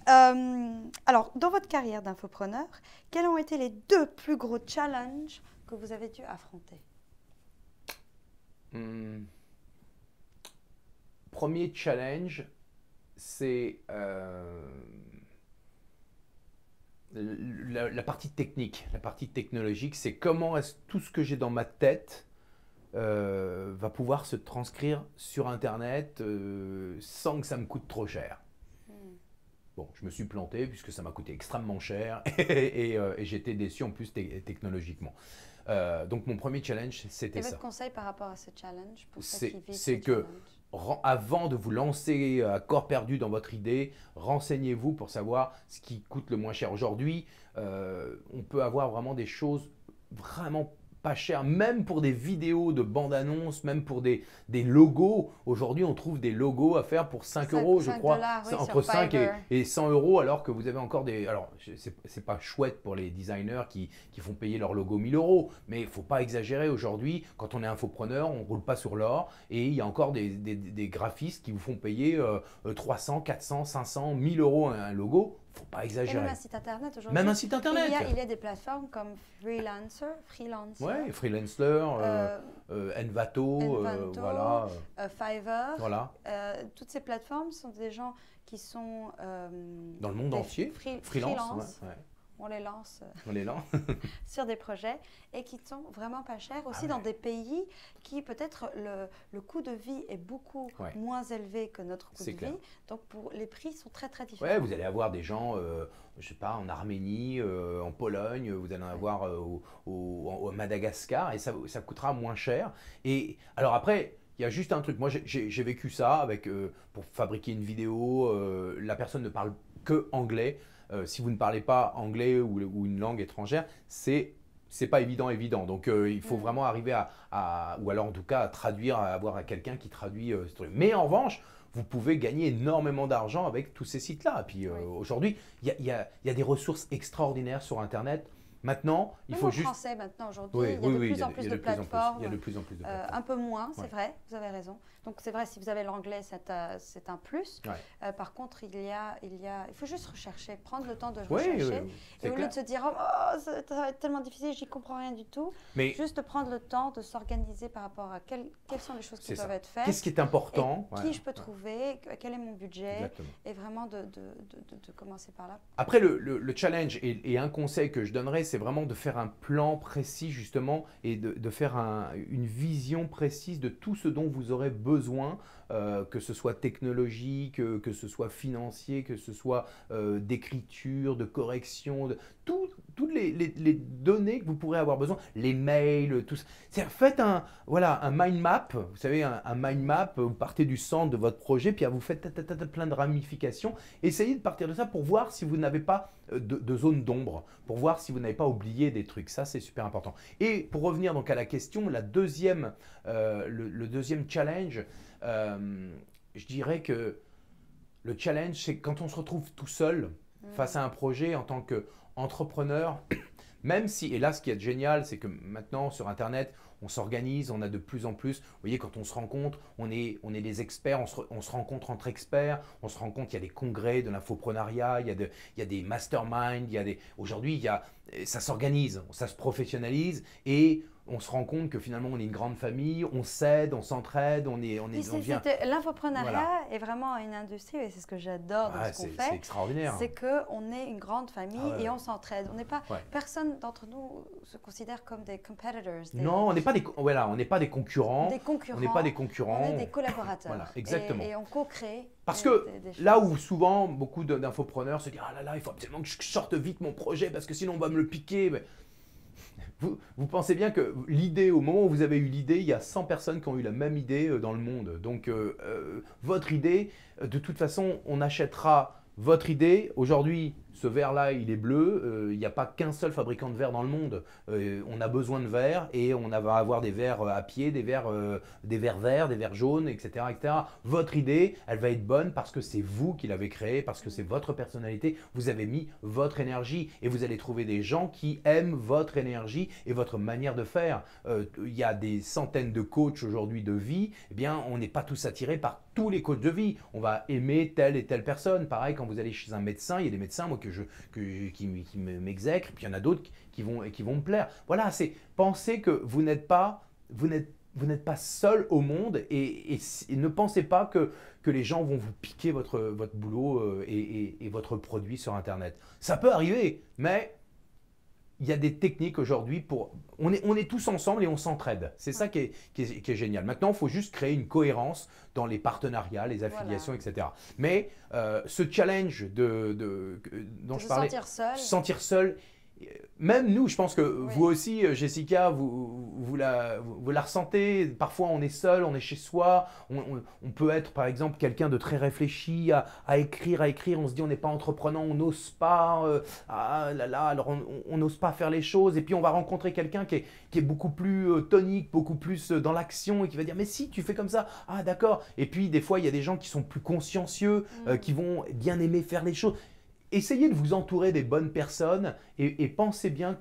Alors, dans votre carrière d'infopreneur, quels ont été les 2 plus gros challenges que vous avez dû affronter? Premier challenge, c'est la partie technique, la partie technologique. C'est comment est-ce tout ce que j'ai dans ma tête va pouvoir se transcrire sur Internet sans que ça me coûte trop cher. Bon, je me suis planté puisque ça m'a coûté extrêmement cher et j'étais déçu en plus technologiquement. Donc mon premier challenge, c'était Et ça. votre conseil par rapport à ce challenge pour ceux qui vivent ce C'est que challenge? avant de vous lancer à corps perdu dans votre idée, renseignez-vous pour savoir ce qui coûte le moins cher. Aujourd'hui, on peut avoir vraiment des choses vraiment pas chères, même pour des vidéos de bande-annonce, même pour des logos. Aujourd'hui, on trouve des logos à faire pour 5 euros, je crois, $5, oui, entre sur 5 Fiverr. et 100 euros, alors que vous avez encore des… Alors, c'est pas chouette pour les designers qui font payer leur logo 1000 euros, mais il ne faut pas exagérer aujourd'hui. Quand on est infopreneur, on ne roule pas sur l'or et il y a encore des graphistes qui vous font payer 300, 400, 500, 1000 euros un logo. Il ne faut pas Et exagérer. même un site internet aujourd'hui. Même un site internet. Il y a des plateformes comme Freelancer. Ouais, Freelancer, Envato, voilà. Fiverr. Voilà. Toutes ces plateformes sont des gens qui sont Dans le monde entier. freelance. Ouais. On les lance On les lance. sur des projets et qui sont vraiment pas chers aussi dans des pays qui peut-être le coût de vie est beaucoup moins élevé que notre coût de vie. Donc les prix sont très très différents. Ouais, vous allez avoir des gens, je sais pas, en Arménie, en Pologne, vous allez en avoir au Madagascar et ça coûtera moins cher. Et alors après, il y a juste un truc. Moi, j'ai vécu ça avec pour fabriquer une vidéo. La personne ne parle que anglais. Si vous ne parlez pas anglais ou une langue étrangère, c'est pas évident. Donc il faut vraiment arriver ou alors en tout cas à traduire, à avoir quelqu'un qui traduit ce truc. Mais en revanche, vous pouvez gagner énormément d'argent avec tous ces sites-là. Et puis aujourd'hui, il y a des ressources extraordinaires sur Internet. Maintenant, il faut juste… français maintenant, aujourd'hui, il y a de plus en plus de plateformes. Il y a de plus en plus de plateformes. Un peu moins, c'est vrai, vous avez raison. Donc c'est vrai, si vous avez l'anglais, c'est un plus. Par contre, il faut juste rechercher, prendre le temps de rechercher. Et au lieu de se dire, oh, ça va être tellement difficile, j'y comprends rien du tout. Mais juste prendre le temps de s'organiser par rapport à quelles sont les choses qui doivent être faites. Qu'est-ce qui est important? Qui je peux trouver? Quel est mon budget? Exactement. Et vraiment de commencer par là. Après, le challenge et un conseil que je donnerais, c'est vraiment de faire un plan précis justement et de faire une vision précise de tout ce dont vous aurez besoin, que ce soit technologique, que ce soit financier, que ce soit d'écriture, de correction, toutes les données que vous pourrez avoir besoin, les mails, tout ça. Faites un mind map, vous savez, un mind map, vous partez du centre de votre projet, puis vous faites plein de ramifications. Essayez de partir de ça pour voir si vous n'avez pas de zone d'ombre, pour voir si vous n'avez pas oublié des trucs. Ça, c'est super important. Et pour revenir donc à la question, le deuxième challenge, je dirais que le challenge, c'est quand on se retrouve tout seul face à un projet en tant qu'entrepreneur, même si, et là ce qui est génial, c'est que maintenant sur Internet, on s'organise, on a de plus en plus, vous voyez, quand on se rencontre, on est des experts, on se rencontre entre experts, on se rend compte qu'il y a des congrès de l'infoprenariat, il y a des masterminds, aujourd'hui, ça s'organise, ça se professionnalise et on se rend compte que finalement on est une grande famille, on s'aide, on s'entraide, on vient… L'infoprenariat est vraiment une industrie et c'est ce que j'adore dans ce qu'on fait. C'est extraordinaire. C'est qu'on est une grande famille et on s'entraide. On n'est pas… Personne d'entre nous se considère comme des competitors. Non, on n'est pas des concurrents. On n'est pas des concurrents. On est des collaborateurs. Voilà, exactement. Et on co-crée. Parce que là où souvent beaucoup d'infopreneurs se disent « Ah là là, il faut absolument que je sorte vite mon projet parce que sinon on va me le piquer ». Vous pensez bien que l'idée, au moment où vous avez eu l'idée, il y a 100 personnes qui ont eu la même idée dans le monde. Donc, votre idée, de toute façon, on achètera votre idée. Aujourd'hui, ce verre-là, il est bleu. Il n'y a pas qu'un seul fabricant de verre dans le monde. On a besoin de verre et on va avoir des verres à pied, des verres verts, des verres jaunes, etc., etc. Votre idée, elle va être bonne parce que c'est vous qui l'avez créée, parce que c'est votre personnalité. Vous avez mis votre énergie et vous allez trouver des gens qui aiment votre énergie et votre manière de faire. Il y a des centaines de coachs aujourd'hui de vie. Eh bien, on n'est pas tous attirés par tous les coachs de vie. On va aimer telle et telle personne. Pareil, quand vous allez chez un médecin, il y a des médecins moi, qui m'exècrent, et puis il y en a d'autres qui vont me plaire. Voilà, c'est penser que vous n'êtes pas seul au monde et ne pensez pas que les gens vont vous piquer votre boulot et votre produit sur Internet. Ça peut arriver, mais il y a des techniques aujourd'hui pour… On est tous ensemble et on s'entraide. C'est ça qui est génial. Maintenant, il faut juste créer une cohérence dans les partenariats, les affiliations, etc. Mais ce challenge dont je parlais… Se sentir seul. Même nous, je pense que vous aussi, Jessica, vous la ressentez. Parfois, on est seul, on est chez soi. On peut être, par exemple, quelqu'un de très réfléchi à écrire. On se dit, on n'est pas entreprenant, on n'ose pas. Alors on n'ose pas faire les choses. Et puis, on va rencontrer quelqu'un qui est beaucoup plus tonique, beaucoup plus dans l'action et qui va dire, mais si, tu fais comme ça. Ah, d'accord. Et puis, des fois, il y a des gens qui sont plus consciencieux, qui vont bien aimer faire les choses. Essayez de vous entourer des bonnes personnes et pensez bien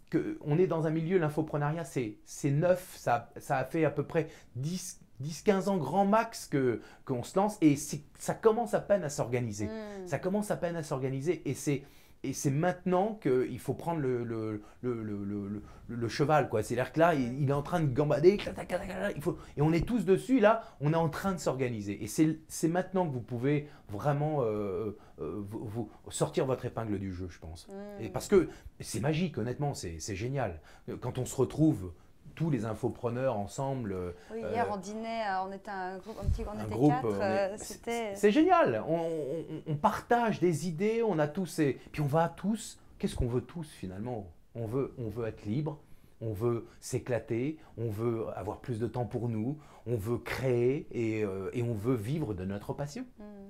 qu'on est dans un milieu, l'infoprenariat, c'est neuf, ça a fait à peu près 10-15 ans grand max qu'on se lance et ça commence à peine à s'organiser. Ça commence à peine à s'organiser et c'est maintenant qu'il faut prendre le cheval, quoi. C'est-à-dire que là, il est en train de gambader, et on est tous dessus, là, on est en train de s'organiser. Et c'est maintenant que vous pouvez vraiment vous sortir votre épingle du jeu, je pense. Et parce que c'est magique, honnêtement, c'est génial. Quand on se retrouve tous les infopreneurs ensemble. Oui, hier on dînait, on était un groupe, quatre, c'est génial, on partage des idées, on a tous, puis on va tous, qu'est-ce qu'on veut tous finalement? On veut être libre, on veut s'éclater, on veut avoir plus de temps pour nous, on veut créer et on veut vivre de notre passion.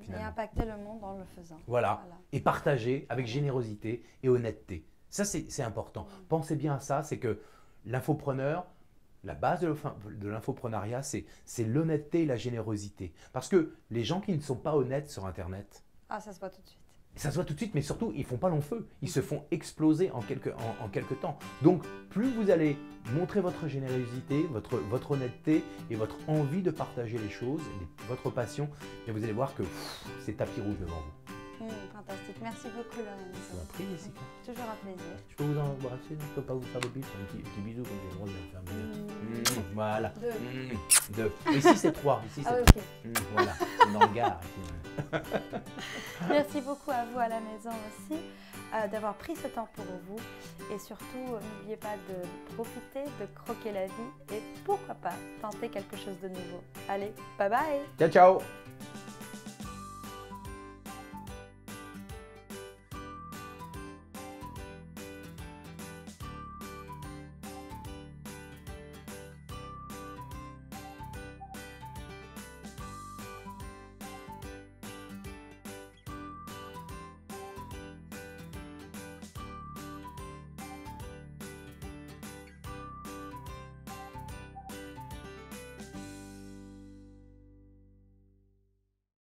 Et impacter le monde en le faisant. Voilà. Et partager avec générosité et honnêteté. Ça c'est important. Pensez bien à ça, c'est que l'infopreneur, la base de l'infoprenariat, c'est l'honnêteté et la générosité. Parce que les gens qui ne sont pas honnêtes sur Internet… Ah, ça se voit tout de suite. Ça se voit tout de suite, mais surtout, ils ne font pas long feu. Ils se font exploser en quelques temps. Donc, plus vous allez montrer votre générosité, votre honnêteté et votre envie de partager les choses, votre passion, et vous allez voir que c'est tapis rouge devant vous. Fantastique. Merci beaucoup, Lorenzo. Je vous en prie, Jessica. Toujours un plaisir. Je peux vous embrasser, je ne peux pas vous faire de bisous, un petit bisou comme j'ai le droit de le faire. Voilà. 2. Ici, c'est 3. Ici, c'est 3. Okay. Voilà, c'est dans le gars. Merci beaucoup à vous à la maison aussi d'avoir pris ce temps pour vous. Et surtout, n'oubliez pas de profiter, de croquer la vie et pourquoi pas tenter quelque chose de nouveau. Allez, bye bye. Ciao, ciao.